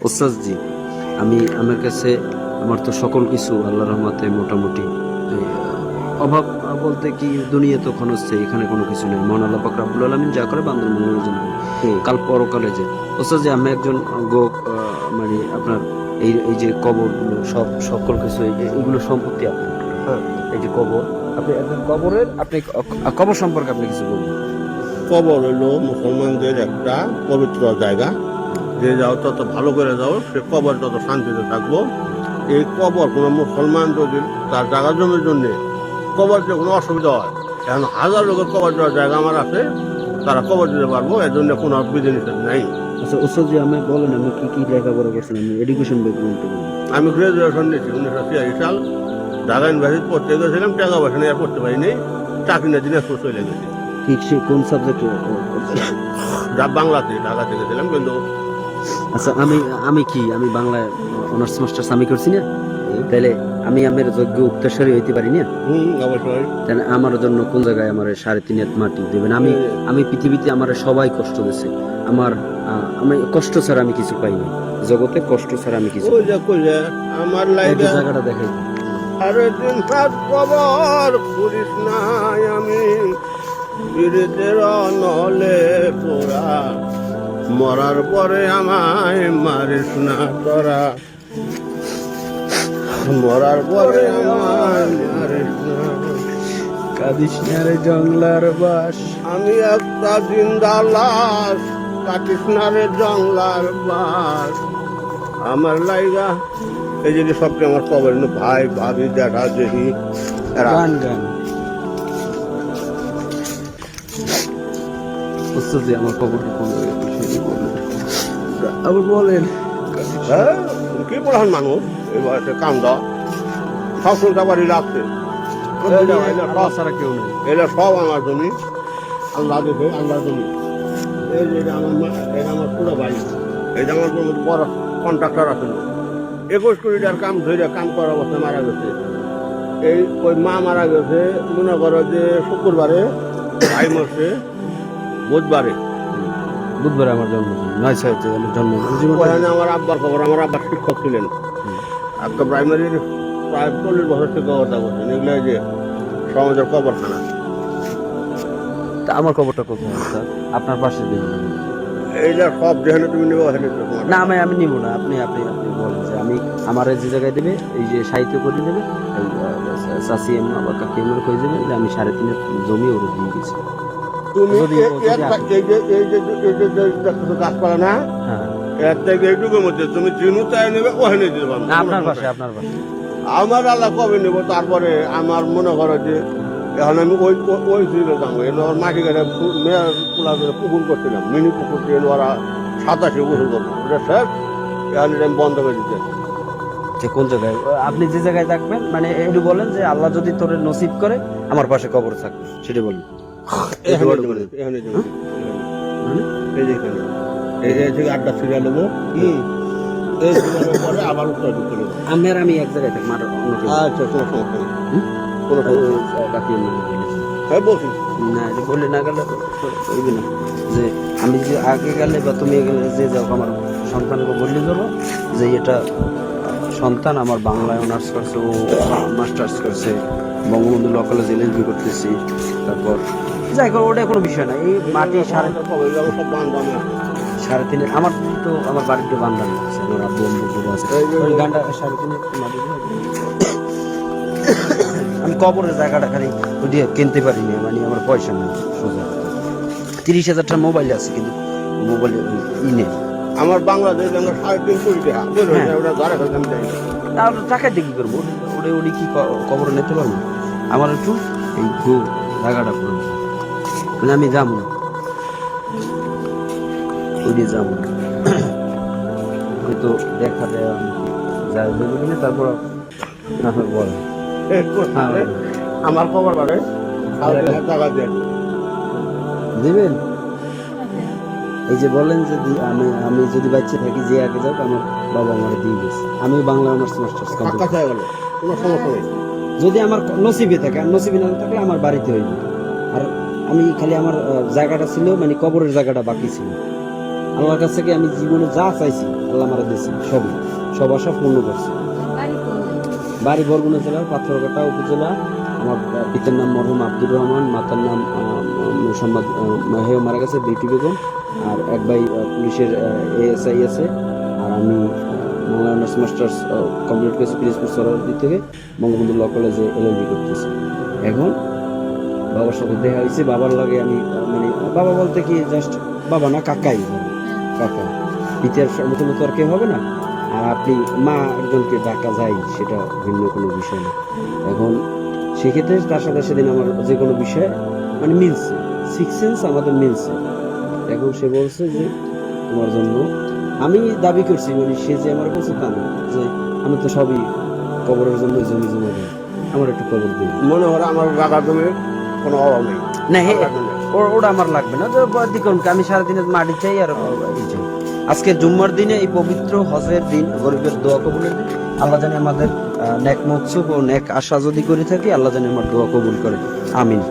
ওস্তাদ জি, আমার কাছে আমার তো সকল কিছু আল্লাহর রহমতে মোটামুটি এই, অভাব বলতে কি দুনিয়া তো ক্ষণস্থায়ী, এখানে কোনো কিছু নেই। মহান আল্লাহ পাক রব্বুল আলামিন যা করে বান্দার মঙ্গলের জন্য করে। কাল পরকালে যে ওস্তাদ জি, আমি একজন মানে আপনার এই যে কবরগুলো সকল কিছু এইগুলো সম্পত্তি আপনার। হ্যাঁ। এই যে কবর, আপনি একজন কবরের আপনি কবর সম্পর্কে আপনি কিছু বলুন। কবর হইলো মুসলমানদের একটা পবিত্র জায়গা। যে যাও তত ভালো করে যাও, সে কবর তত শান্তিতে থাকবো। এই কবর কোনো মুসলমান যদি তার জায়গা জমির জন্য কবর দিয়ে কোনো অসুবিধা হয়, এখন হাজার লোকের কবর দেওয়ার জায়গা আমার আছে, তারা কবর দিতে পারবো, এর জন্য কোনো বিধিনিষেধ নাই। আচ্ছা ওস্তাদ জি, আমি বলেন আমি কি লেখাপড়া করছেন, আমি এডুকেশন ব্যাকগ্রাউন্ডটা বলুন। আমি গ্রাজুয়েশন নিয়েছি 1986 সাল, ঢাকা ইউনিভার্সিটি পড়তে গেছিলাম, টাকা পয়সা নিয়ে আর পড়তে পারিনি, চাকরি না দিনাজপুর চলে গেছি। ঠিক সে কোন সাবজেক্টে? যা বাংলাতে ঢাকাতে গেছিলাম, কিন্তু আচ্ছা আমি বাংলায় অনার্স মাস্টার্স আমি করছি না, তাহলে আমি আমার যোগ্য উত্তরসূরি হইতে পারি না? অবশ্যই। তাহলে আমার জন্য কোন জায়গায় আমার 3.5 হাত মাটি দেবেন? আমি পৃথিবীতে আমার সবাই কষ্ট দিয়েছে, আমি কষ্ট ছাড়া আমি কিছু পাইনি জগতে, কষ্ট ছাড়া আমি কিছু আমার এই লাইফে জায়গাটা দেখাই। আরে দিন রাত কবর করিস নাই আমি, পীড়িতের নলে পোড়া, মরার পরে আমায় মারিস না তোরা, মরার পরে আমায় মারিস না। কাদিস না রে জংলার বাস, আমি একটা জিন্দা লাশ, কাটিস না রে জংলার বাস। আমার লাইগা এই যে সবচেয়ে আমার কবর ভাই ভাবি জ্যাঠা জেঠি এরা। গান ওস্তাদ জি, আমার খবরটা কোন জায়গায় সেটা বলেন। আবার বলেন। হ্যাঁ, কি পড়ান মানুষ এই বয়সে কান্দা, সব শুনতে পারি লাগছে। আল্লাহ ছাড়া কেউ নেই। এটা সব আমার জমি, আল্লাহ দেখে আল্লাহ জমি। এই যে এটা আমার পুরো বাড়ি, এই যে আমার বড় কন্ট্রাক্টর আছে, 21 কোটি টাকার কাম ধরে কাম করার অবস্থায় মারা গেছে। ওই মা মারা গেছে মনে করো যে শুক্রবারে, ভাই মরছে বুধবারে। আমার জন্মদিন 9/6 আমার জন্মদিন। ওখানে আমার আব্বার খবর, আমার আব্বার শিক্ষক ছিলেন, একটা প্রাইমারির প্রায় 40 বছর শিক্ষকতা করছেন। এগুলো যে সমাজের কবরখানা। তা আমার খবরটা কোথায় স্যার? আপনার পাশে দিন। এইটা সব যেখানে তুমি নেবো না, আমি নিব না, আপনি বলেন যে আমার যে জায়গায় দেবে, এই যে সাহিত্য করে দেবে, চাষি এমন আবার কাকি এমন করে দেবে যে আমি 3.5 হাত জমি ওর দিয়ে গেছি। তুমি যদি গাছপালা না, হ্যাঁ, এর থেকে এইটুকুর মধ্যে তুমি চিনু তাই নেবে, ওখানে দিতে পারো। আপনার পাশে। আমার আল্লাহ কবে নেবো, তারপরে আমার মনে করো যে এখন আমি ওই দিকে যাবো। এবার মাটি কাটে মেয়ের পোলা করে পুকুর করছিলাম, মিনি পুকুর দিয়ে ওরা 87 পুকুর করবো, ওটা শেষ। এখন এটা আমি বন্ধ করে দিতে। যে কোন জায়গায় আপনি যে জায়গায় থাকবেন, মানে একটু বলেন যে আল্লাহ যদি তোর নসিব করে আমার পাশে কবর থাকবে, সেটা বলুন। এখানে এই যে এখানে এই থেকে 8টা সিরিয়াল নেবো, এই সিরিয়ালের পরে আবার উত্তর দিতে নেবো। আমি এক জায়গায় থাকি, মার অন্য কেউ। আচ্ছা, কোনো সমস্যা নেই, কোনো সমস্যা নেই। কাকি এমন বলেছে। হ্যাঁ বলছি না, এটা বলে না গেলে হইবে না, যে আমি যে আগে গেলে বা তুমি গেলে যে যাও, আমার সন্তানকে বললে যাবো যে এটা সন্তান আমার বাংলায় অনার্স করছে, ও মাস্টার্স করছে, বঙ্গবন্ধু ল কলেজ LLB করতেছি, তারপর যাই হোক ওটা কোনো বিষয় না। এই মাটি সব বান্ধব 3.5 আমার তো আমার বাড়িতে বান্ধান আছে, আমার আব্বু আম্মু আছে, ওই গানটা 3.5 মাটি আমি কবরের জায়গাটা খালি ওদিকে কিনতে পারিনি, মানে আমার পয়সা নেই। সোজা 30,000 টাকা মোবাইল আছে, কিন্তু মোবাইলে নেই। আমার বাংলাদেশ আমরা 3.5 কোটি টাকা ওটা ঘরে ফেলতে আমি চাই। তাহলে টাকা দিয়ে কি করবো? ওটা কি কবর নিতে পারবো? আমার একটু এই জায়গাটা করে, মানে আমি যাবো না, ওইদিকে যাবো না, হয়তো দেখা দেয় যাই দেবো কিনা, তারপর বল আমার খবর বাড়ে টাকা দিয়ে দেবেন। এই যে বলেন যে আমি যদি বাচ্চা থাকি, যে আগে যাক, আমার বাবা আমার দিয়ে গেছে, আমি বাংলা অনার্স মাস্টার্স টাকা চাই গেল, কোনো সমস্যা নেই। যদি আমার নসিবে থাকে, আর নসিবে না থাকলে আমার বাড়িতে হইবে। আর আমি খালি আমার জায়গাটা ছিল, মানে কবরের জায়গাটা বাকি ছিল, আল্লাহর কাছ থেকে আমি জীবনে যা চাইছি আল্লাহ আমারে দিয়েছে, সব আশা পূর্ণ করছে। বাড়ি বরগুনা জেলার পাথরঘাটা উপজেলা। আমার পিতার নাম মরহুম আব্দুর রহমান, মাতার নাম মোসাম্মদ হেও মারা গেছে বেটি বেগম, আর এক ভাই পুলিশের ASI আছে। আর আমি বাংলা অনার্স মাস্টার্স কমপ্লিট করেছি পিরিজপুর সরোয়ারদি থেকে, বঙ্গবন্ধু ল কলেজে LLB করতেছি। এখন বাবার সাথে দেখা হয়েছে, বাবার লাগে আমি মানে বাবা বলতে কি জাস্ট বাবা না, কাকাই, কাকা, পিতার মতো মতো আর কেউ হবে না। আর আপনি মা একজনকে ডাকা যায় সেটা ভিন্ন কোনো বিষয় না। এখন সেক্ষেত্রে তার সাথে সেদিন আমার যে কোনো বিষয়ে মানে মিলছে, সিক্স সেন্স আমাদের মিলছে। এখন সে বলছে যে তোমার জন্য আমি দাবি করছি, মানে সে যে আমার বলছে তা না, যে আমি তো সবই কবরের জন্য জমি জমা দেয়, আমার একটু কবর দিই। মনে হয় আমার জায়গা জমির কোনো অভাব নেই না ওটা আমার লাগবে না, আমি সারাদিনের মাটি চাই আর এই চাই। আজকে জুম্মার দিনে, এই পবিত্র হজের দিন, গরিবের দোয়া কবুলের দিন, আল্লাহ জানি আমাদের নেক মকসুদ ও নেক আশা যদি করে থাকি, আল্লাহ জানি আমার দোয়া কবুল করে। আমিন।